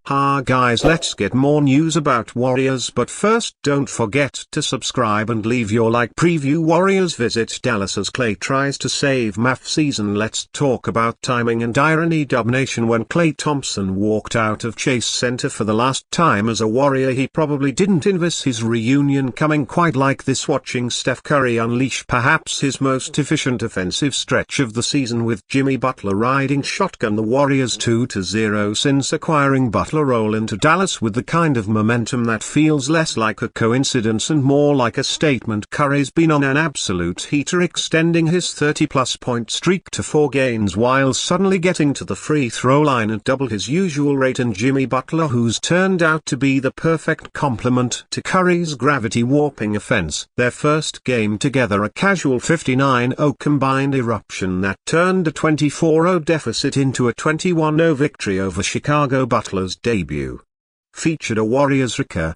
Ha guys, let's get more news about Warriors, but first don't forget to subscribe and leave your like. Preview: Warriors visit Dallas as Klay tries to save Mavs season. Let's talk about timing and irony. Dub Nation: when Klay Thompson walked out of Chase Center for the last time as a Warrior, he probably didn't envisage his reunion coming quite like this, watching Steph Curry unleash perhaps his most efficient offensive stretch of the season with Jimmy Butler riding shotgun. The Warriors 2-0 since acquiring Butler roll into Dallas with the kind of momentum that feels less like a coincidence and more like a statement. Curry's been on an absolute heater, extending his 30-plus point streak to 4 games while suddenly getting to the free throw line at double his usual rate, and Jimmy Butler, who's turned out to be the perfect complement to Curry's gravity-warping offense. Their first game together, a casual 59-0 combined eruption that turned a 24-0 deficit into a 21-0 victory over Chicago. Butler's debut featured a Warriors recur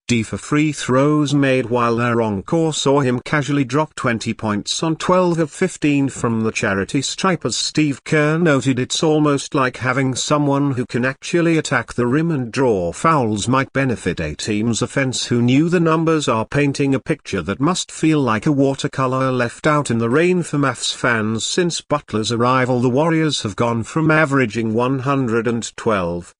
D for free throws made while their encore saw him casually drop 20 points on 12 of 15 from the charity stripe. As Steve Kerr noted, it's almost like having someone who can actually attack the rim and draw fouls might benefit a team's offense. Who knew? The numbers are painting a picture that must feel like a watercolor left out in the rain for Mavs fans. Since Butler's arrival, the Warriors have gone from averaging 112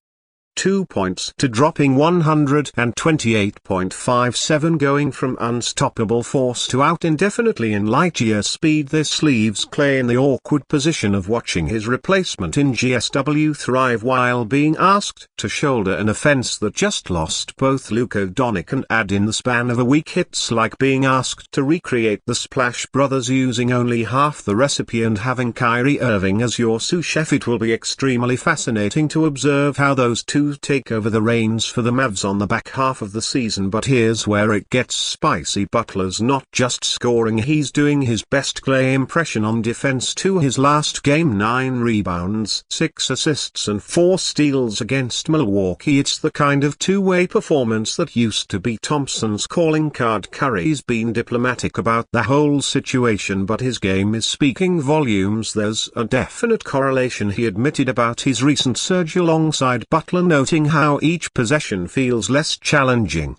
points to dropping 128.57, going from unstoppable force to out indefinitely in light year speed. This leaves Klay in the awkward position of watching his replacement in GSW thrive while being asked to shoulder an offense that just lost both Luka Doncic and AD in the span of a week. It's like being asked to recreate the Splash Brothers using only half the recipe and having Kyrie Irving as your sous chef. It will be extremely fascinating to observe how those two take over the reins for the Mavs on the back half of the season. But here's where it gets spicy. Butler's not just scoring, he's doing his best Klay impression on defense too. His last game, 9 rebounds, 6 assists and 4 steals against Milwaukee. It's the kind of two-way performance that used to be Thompson's calling card. Curry's been diplomatic about the whole situation, but his game is speaking volumes. There's a definite correlation, he admitted, about his recent surge alongside Butler, noting how each possession feels less challenging.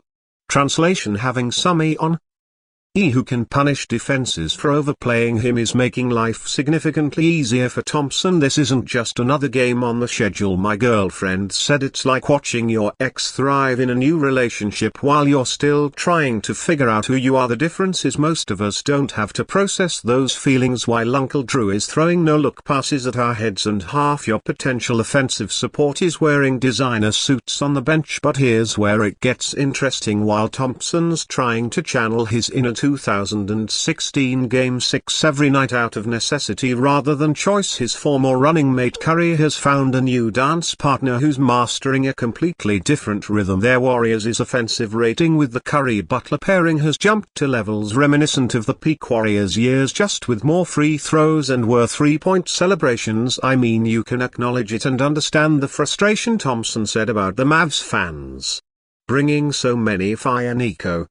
Translation: having somebody on who can punish defenses for overplaying him is making life significantly easier for Thompson. This isn't just another game on the schedule. My girlfriend said it's like watching your ex thrive in a new relationship while you're still trying to figure out who you are. The difference is most of us don't have to process those feelings while Uncle Drew is throwing no-look passes at our heads and half your potential offensive support is wearing designer suits on the bench. But here's where it gets interesting. While Thompson's trying to channel his inner 2016 Game 6 every night out of necessity rather than choice, his former running mate Curry has found a new dance partner who's mastering a completely different rhythm. Their Warriors' offensive rating with the Curry-Butler pairing has jumped to levels reminiscent of the peak Warriors years, just with more free throws and were three-point celebrations. I mean, you can acknowledge it and understand the frustration, Thompson said about the Mavs fans bringing so many fire Nico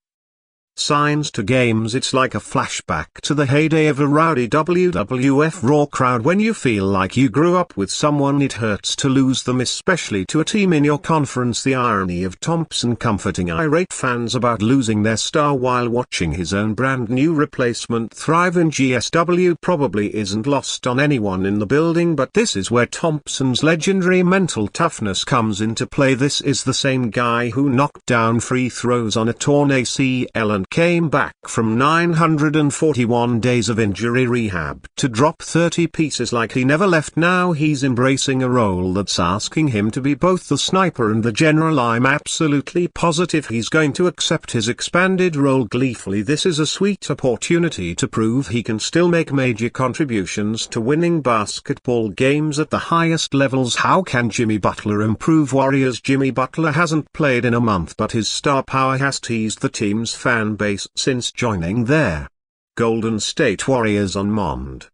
signs to games. It's like a flashback to the heyday of a rowdy WWF Raw crowd when you feel like you grew up with someone. It hurts to lose them, especially to a team in your conference. The irony of Thompson comforting irate fans about losing their star while watching his own brand new replacement thrive in GSW probably isn't lost on anyone in the building. But this is where Thompson's legendary mental toughness comes into play. This is the same guy who knocked down free throws on a torn ACL and came back from 941 days of injury rehab to drop 30 pieces like he never left. Now he's embracing a role that's asking him to be both the sniper and the general. I'm absolutely positive he's going to accept his expanded role gleefully. This is a sweet opportunity to prove he can still make major contributions to winning basketball games at the highest levels. How can Jimmy Butler improve Warriors? Jimmy Butler hasn't played in a month, but his star power has teased the team's fan base since joining their Golden State Warriors on Mond.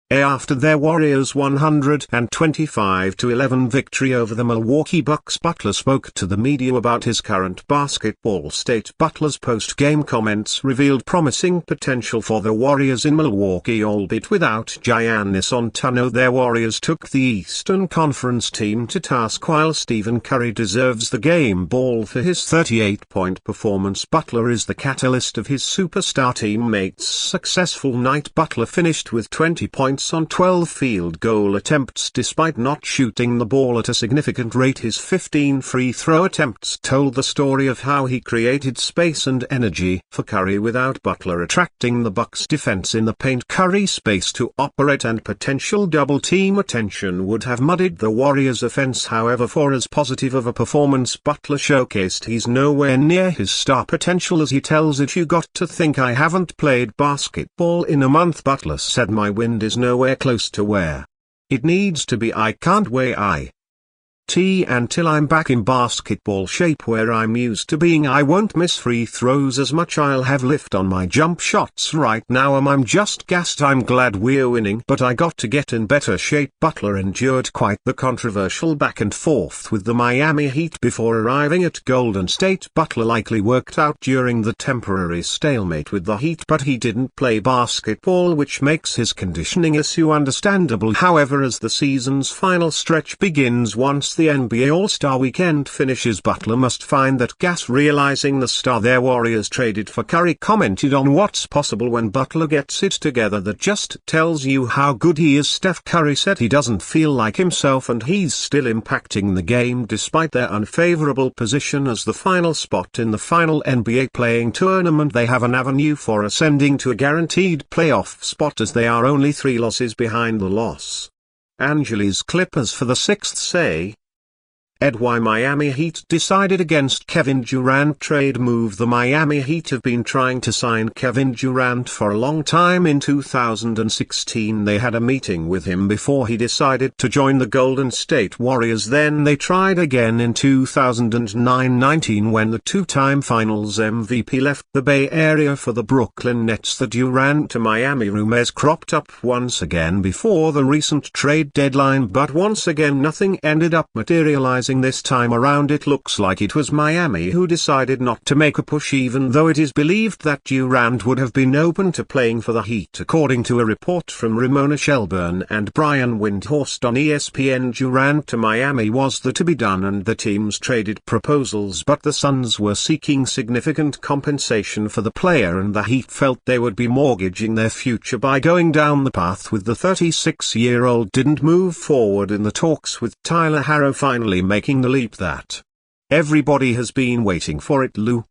After their Warriors' 125-11 victory over the Milwaukee Bucks, Butler spoke to the media about his current basketball state. Butler's post-game comments revealed promising potential for the Warriors in Milwaukee, albeit without Giannis Antetokounmpo. Their Warriors took the Eastern Conference team to task, while Stephen Curry deserves the game ball for his 38-point performance. Butler is the catalyst of his superstar teammates' successful night. Butler finished with 20 points on 12 field goal attempts despite not shooting the ball at a significant rate. His 15 free throw attempts told the story of how he created space and energy for Curry without Butler attracting the Bucks' defense in the paint. Curry's space to operate and potential double-team attention would have muddied the Warriors' offense. However, for as positive of a performance Butler showcased, he's nowhere near his star potential. As he tells it, "You got to think I haven't played basketball in a month." Butler said, "My wind is nowhere close to where it needs to be. I can't wait until I'm back in basketball shape where I'm used to being. I won't miss free throws as much. I'll have lift on my jump shots right now. I'm just gassed. I'm glad we're winning, but I got to get in better shape." Butler endured quite the controversial back and forth with the Miami Heat before arriving at Golden State. Butler likely worked out during the temporary stalemate with the Heat, but he didn't play basketball, which makes his conditioning issue understandable. However, as the season's final stretch begins, once the NBA All-Star Weekend finishes, Butler must find that gas. Realizing the star their Warriors traded for, Curry commented on what's possible when Butler gets it together. "That just tells you how good he is." Steph Curry said he doesn't feel like himself and he's still impacting the game despite their unfavorable position as the final spot in the final NBA playing tournament. They have an avenue for ascending to a guaranteed playoff spot as they are only 3 losses behind the Los Angeles Clippers for the 6th say. Why Miami Heat decided against Kevin Durant trade move. The Miami Heat have been trying to sign Kevin Durant for a long time. In 2016 they had a meeting with him before he decided to join the Golden State Warriors. Then they tried again in 2009-19 when the 2-time Finals MVP left the Bay Area for the Brooklyn Nets. The Durant to Miami rumors cropped up once again before the recent trade deadline, but once again nothing ended up materializing. This time around it looks like it was Miami who decided not to make a push, even though it is believed that Durant would have been open to playing for the Heat. According to a report from Ramona Shelburne and Brian Windhorst on ESPN, Durant to Miami was the to be done and the teams traded proposals, but the Suns were seeking significant compensation for the player and the Heat felt they would be mortgaging their future by going down the path with the 36-year-old. Didn't move forward in the talks with Tyler Harrow finally making the leap that everybody has been waiting for. It looks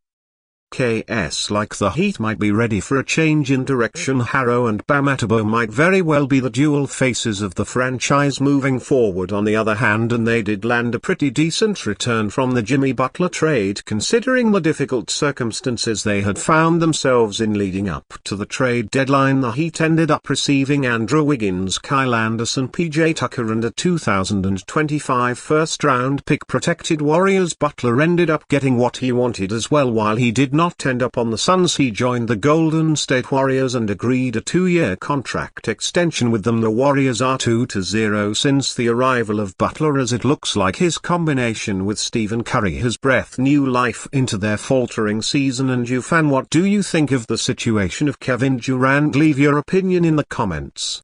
like the Heat might be ready for a change in direction. Harrow and Bam Adebayo might very well be the dual faces of the franchise moving forward on the other hand, and they did land a pretty decent return from the Jimmy Butler trade considering the difficult circumstances they had found themselves in leading up to the trade deadline. The Heat ended up receiving Andrew Wiggins, Kyle Anderson, PJ Tucker and a 2025 first-round pick. Protected Warriors. Butler ended up getting what he wanted as well. While he did not end up on the Suns, he joined the Golden State Warriors and agreed a 2-year contract extension with them. The Warriors are 2-0 since the arrival of Butler, as it looks like his combination with Stephen Curry has breathed new life into their faltering season. And you fan, what do you think of the situation of Kevin Durant? Leave your opinion in the comments.